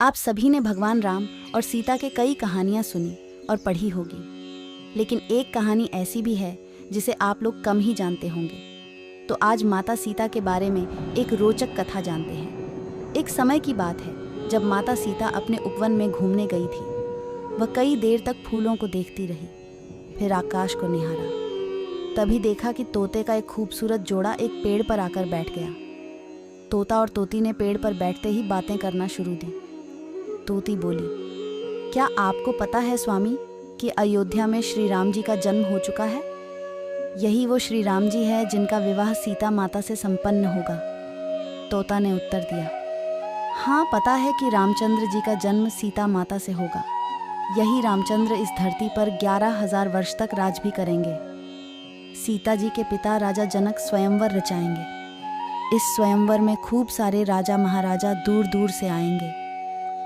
आप सभी ने भगवान राम और सीता के कई कहानियाँ सुनी और पढ़ी होगी, लेकिन एक कहानी ऐसी भी है जिसे आप लोग कम ही जानते होंगे। तो आज माता सीता के बारे में एक रोचक कथा जानते हैं। एक समय की बात है जब माता सीता अपने उपवन में घूमने गई थी। वह कई देर तक फूलों को देखती रही, फिर आकाश को निहारा। तभी देखा कि तोते का एक खूबसूरत जोड़ा एक पेड़ पर आकर बैठ गया। तोता और तोती ने पेड़ पर बैठते ही बातें करना शुरू दी। तोती बोली, क्या आपको पता है स्वामी कि अयोध्या में श्री राम जी का जन्म हो चुका है? यही वो श्री राम जी है जिनका विवाह सीता माता से संपन्न होगा। तोता ने उत्तर दिया, हाँ पता है कि रामचंद्र जी का जन्म सीता माता से होगा। यही रामचंद्र इस धरती पर 11,000 वर्ष तक राज भी करेंगे। सीता जी के पिता राजा जनक स्वयंवर रचाएंगे। इस स्वयंवर में खूब सारे राजा महाराजा दूर दूर से आएंगे।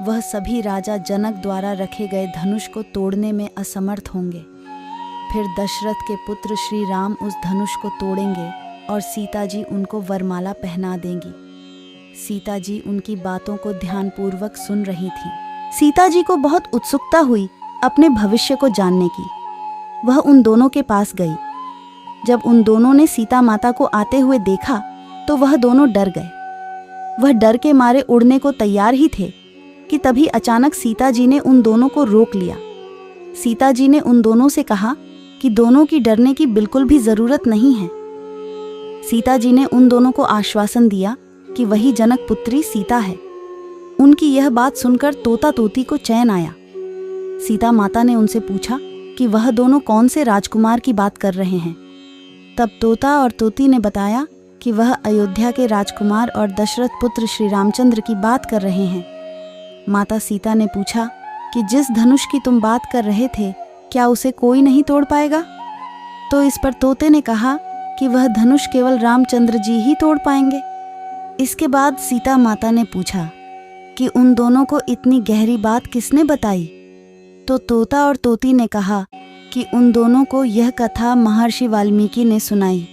वह सभी राजा जनक द्वारा रखे गए धनुष को तोड़ने में असमर्थ होंगे। फिर दशरथ के पुत्र श्री राम उस धनुष को तोड़ेंगे और सीता जी उनको वरमाला पहना देंगी। सीता जी उनकी बातों को ध्यानपूर्वक सुन रही थी। सीता जी को बहुत उत्सुकता हुई अपने भविष्य को जानने की। वह उन दोनों के पास गई। जब उन दोनों ने सीता माता को आते हुए देखा तो वह दोनों डर गए। वह डर के मारे उड़ने को तैयार ही थे कि तभी अचानक सीता जी ने उन दोनों को रोक लिया। सीता जी ने उन दोनों से कहा कि दोनों की डरने की बिल्कुल भी जरूरत नहीं है। सीता जी ने उन दोनों को आश्वासन दिया कि वही जनक पुत्री सीता है। उनकी यह बात सुनकर तोता तोती को चैन आया। सीता माता ने उनसे पूछा कि वह दोनों कौन से राजकुमार की बात कर रहे हैं। तब तोता और तोती ने बताया कि वह अयोध्या के राजकुमार और दशरथ पुत्र श्री रामचंद्र की बात कर रहे हैं। माता सीता ने पूछा कि जिस धनुष की तुम बात कर रहे थे, क्या उसे कोई नहीं तोड़ पाएगा? तो इस पर तोते ने कहा कि वह धनुष केवल रामचंद्र जी ही तोड़ पाएंगे। इसके बाद सीता माता ने पूछा कि उन दोनों को इतनी गहरी बात किसने बताई? तो तोता और तोती ने कहा कि उन दोनों को यह कथा महर्षि वाल्मीकि ने सुनाई।